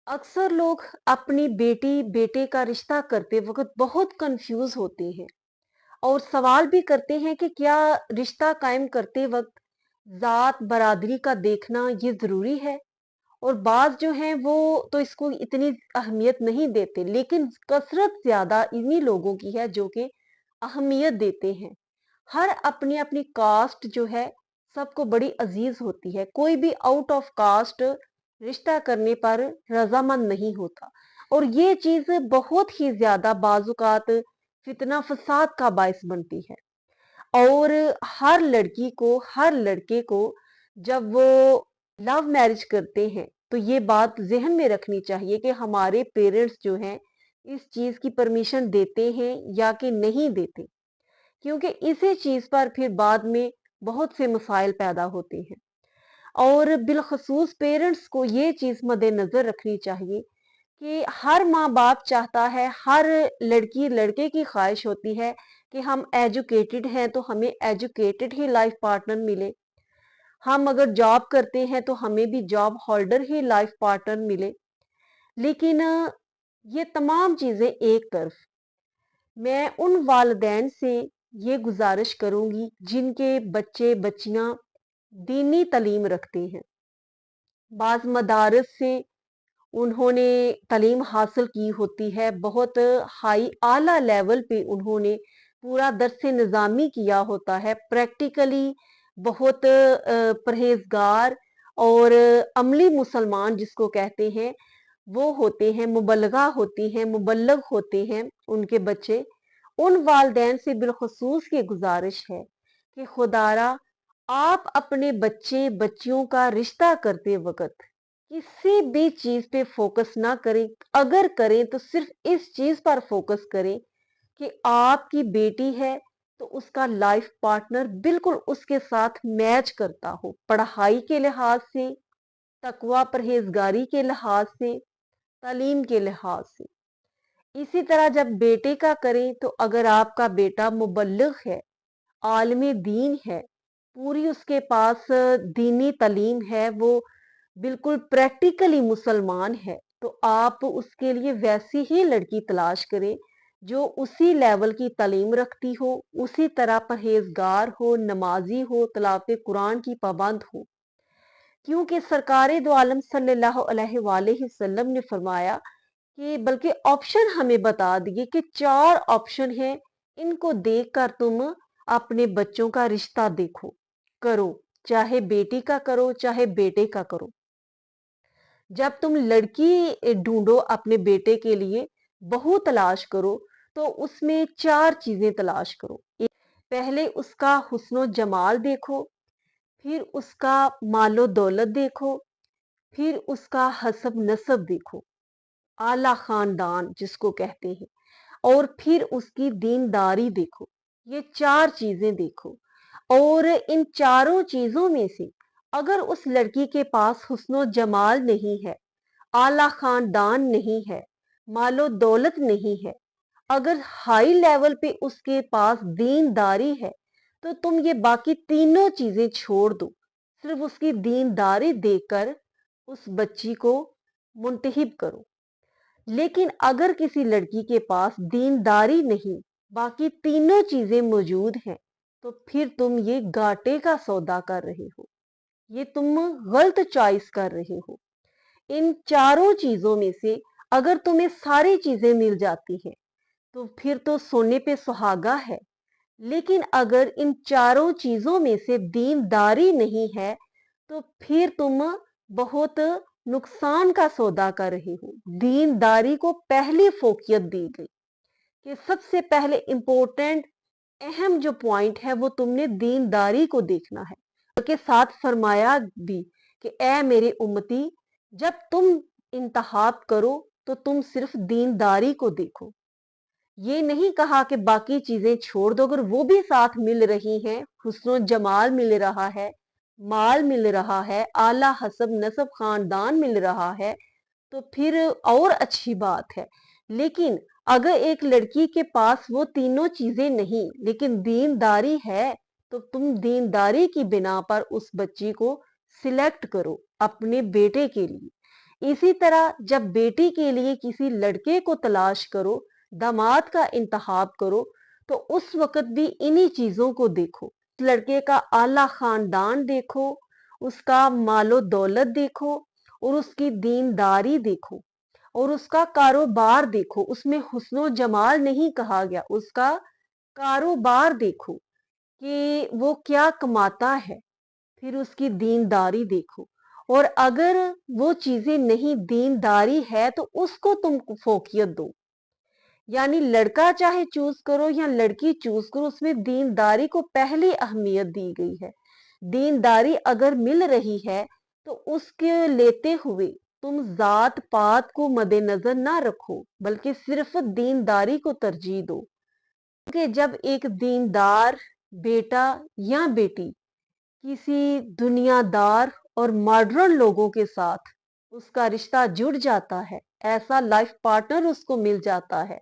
अक्सर लोग अपनी बेटी बेटे का रिश्ता करते वक्त बहुत कंफ्यूज होते हैं और सवाल भी करते हैं कि क्या रिश्ता कायम करते वक्त जात बरादरी का देखना ये जरूरी है। और बाज जो हैं वो तो इसको इतनी अहमियत नहीं देते, लेकिन कसरत ज्यादा इन्हीं लोगों की है जो कि अहमियत देते हैं। हर अपनी अपनी कास्ट जो है सबको बड़ी अजीज होती है, कोई भी आउट ऑफ कास्ट रिश्ता करने पर रजामंद नहीं होता। और ये चीज बहुत ही ज्यादा बाजुकात फितना फसाद का बायस बनती है। और हर लड़की को हर लड़के को जब वो लव मैरिज करते हैं तो ये बात जहन में रखनी चाहिए कि हमारे पेरेंट्स जो हैं इस चीज की परमिशन देते हैं या कि नहीं देते, क्योंकि इसी चीज पर फिर बाद में बहुत से मसाइल पैदा होते हैं। और बिलखसूस पेरेंट्स को ये चीज मद्देनजर रखनी चाहिए कि हर माँ बाप चाहता है, हर लड़की लड़के की ख्वाहिश होती है कि हम एजुकेटेड हैं तो हमें एजुकेटेड ही लाइफ पार्टनर मिले। हम अगर जॉब करते हैं तो हमें भी जॉब होल्डर ही लाइफ पार्टनर मिले। लेकिन ये तमाम चीजें एक तरफ, मैं उन वालिदैन से ये गुजारिश करूंगी जिनके बच्चे बच्चियां दीनी तालीम रखते हैं। बाज मदारस से उन्होंने तालीम हासिल की होती है, बहुत हाई आला लेवल पे उन्होंने पूरा दरस निज़ामी किया होता है, प्रैक्टिकली बहुत परहेजगार और अमली मुसलमान जिसको कहते हैं वो होते हैं, मुबल्लगा होती हैं, मुबल्लग होते हैं उनके बच्चे। उन वालदैन से बिलखसूस ये गुजारिश है कि खुदारा आप अपने बच्चे बच्चियों का रिश्ता करते वक्त किसी भी चीज पे फोकस ना करें। अगर करें तो सिर्फ इस चीज पर फोकस करें कि आपकी बेटी है तो उसका लाइफ पार्टनर बिल्कुल उसके साथ मैच करता हो, पढ़ाई के लिहाज से, तकवा परहेजगारी के लिहाज से, तालीम के लिहाज से। इसी तरह जब बेटे का करें तो अगर आपका बेटा मुबल्लिग है, आलिम दीन है, पूरी उसके पास दीनी तालीम है, वो बिल्कुल प्रैक्टिकली मुसलमान है, तो आप उसके लिए वैसी ही लड़की तलाश करें जो उसी लेवल की तालीम रखती हो, उसी तरह परहेजगार हो, नमाजी हो, तिलावत कुरान की पाबंद हो। क्योंकि सरकारे दो आलम सल्लल्लाहु अलैहि वसल्लम ने फरमाया कि बल्कि ऑप्शन हमें बता दिए कि 4 ऑप्शन हैं, इनको देखकर तुम अपने बच्चों का रिश्ता देखो, करो, चाहे बेटी का करो चाहे बेटे का करो। जब तुम लड़की ढूंढो अपने बेटे के लिए, बहू तलाश करो, तो उसमें 4 चीजें तलाश करो। पहले उसका हुस्नो जमाल देखो, फिर उसका मालो दौलत देखो, फिर उसका हसब नसब देखो, आला खानदान जिसको कहते हैं, और फिर उसकी दीनदारी देखो। ये 4 चीजें देखो। और इन चारों चीजों में से अगर उस लड़की के पास हुस्नो जमाल नहीं है, आला खानदान नहीं है, मालो दौलत नहीं है, अगर हाई लेवल पे उसके पास दीनदारी है, तो तुम ये बाकी तीनों चीजें छोड़ दो, सिर्फ उसकी दीनदारी देखकर उस बच्ची को मुंतहिब करो। लेकिन अगर किसी लड़की के पास दीनदारी नहीं, बाकी तीनों चीजें मौजूद हैं, तो फिर तुम ये घाटे का सौदा कर रहे हो, ये तुम गलत चॉइस कर रहे हो। इन चारों चीजों में से अगर तुम्हें सारी चीजें मिल जाती हैं तो फिर तो सोने पे सुहागा है। लेकिन अगर इन चारों चीजों में से दीनदारी नहीं है तो फिर तुम बहुत नुकसान का सौदा कर रहे हो। दीनदारी को पहली फोकियत दी गई कि सबसे पहले इंपॉर्टेंट अहम जो पॉइंट है वो तुमने दीनदारी को देखना है। के साथ फरमाया भी कि ए मेरे उम्मती, जब तुम इंतखाब करो तो तुम सिर्फ दीनदारी को देखो। ये नहीं कहा कि बाकी चीजें छोड़ दो, अगर वो भी साथ मिल रही हैं, हुस्नो जमाल मिल रहा है, माल मिल रहा है, आला हसब नसब खानदान मिल रहा है, तो फिर और अच्छी बात है। लेकिन अगर एक लड़की के पास वो तीनों चीजें नहीं लेकिन दीनदारी है, तो तुम दीनदारी की बिना पर उस बच्ची को सिलेक्ट करो अपने बेटे के लिए। इसी तरह जब बेटी के लिए किसी लड़के को तलाश करो, दामाद का इंतखाब करो, तो उस वक्त भी इन्हीं चीजों को देखो। लड़के का आला खानदान देखो, उसका मालो दौलत देखो, और उसकी दीनदारी देखो, और उसका कारोबार देखो। उसमें हुस्नो जमाल नहीं कहा गया, उसका कारोबार देखो कि वो क्या कमाता है। फिर उसकी दीनदारी देखो, और अगर वो चीजें नहीं, दीनदारी है, तो उसको तुम फोकियत दो। यानी लड़का चाहे चूज करो या लड़की चूज करो, उसमें दीनदारी को पहली अहमियत दी गई है। दीनदारी अगर मिल रही है तो उसके लेते हुए तुम जात पात को मद्देनजर ना रखो, बल्कि सिर्फ दीनदारी को तरजीह दो। क्योंकि जब एक दीनदार बेटा या बेटी किसी दुनियादार और मॉडर्न लोगों के साथ उसका रिश्ता जुड़ जाता है, ऐसा लाइफ पार्टनर उसको मिल जाता है,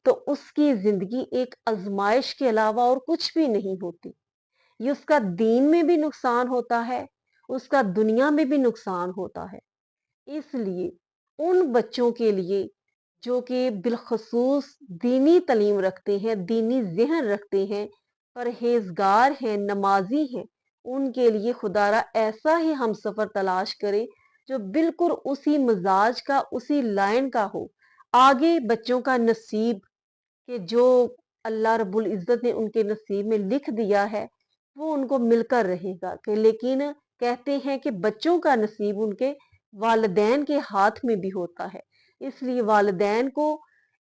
तो उसकी जिंदगी एक आजमाइश के अलावा और कुछ भी नहीं होती। ये उसका दीन में भी नुकसान होता है, उसका दुनिया में भी नुकसान होता है। इसलिए उन बच्चों के लिए जो कि बिलखसूस दीनी तालीम रखते हैं, दीनी ज़हन रखते हैं, परहेजगार हैं, नमाजी हैं, उनके लिए खुदारा ऐसा ही हम सफ़र तलाश करें जो बिल्कुल उसी मिजाज का, उसी लाइन का हो। आगे बच्चों का नसीब कि जो अल्लाह रब्बुल इज़्ज़त ने उनके नसीब में लिख दिया है, वो उनको मिलकर रहेगा। कि लेकिन कहते हैं कि बच्चों का नसीब उनके वालिदैन के हाथ में भी होता है। इसलिए वालिदैन को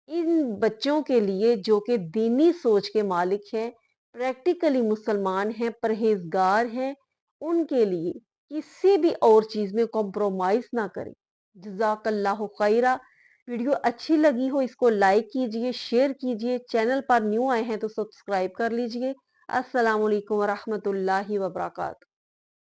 इन बच्चों के लिए जो कि दीनी सोच के मालिक हैं, प्रैक्टिकली मुसलमान हैं, परहेजगार हैं, उनके लिए किसी भी और चीज़ में कॉम्प्रोमाइज़ ना करें। जज़ाकल्लाहु खैरा। वीडियो अच्छी लगी हो इसको लाइक कीजिए, शेयर कीजिए। चैनल पर न्यू आए हैं तो सब्सक्राइब कर लीजिए। अस्सलाम वालेकुम व रहमतुल्लाहि व बरकातहू।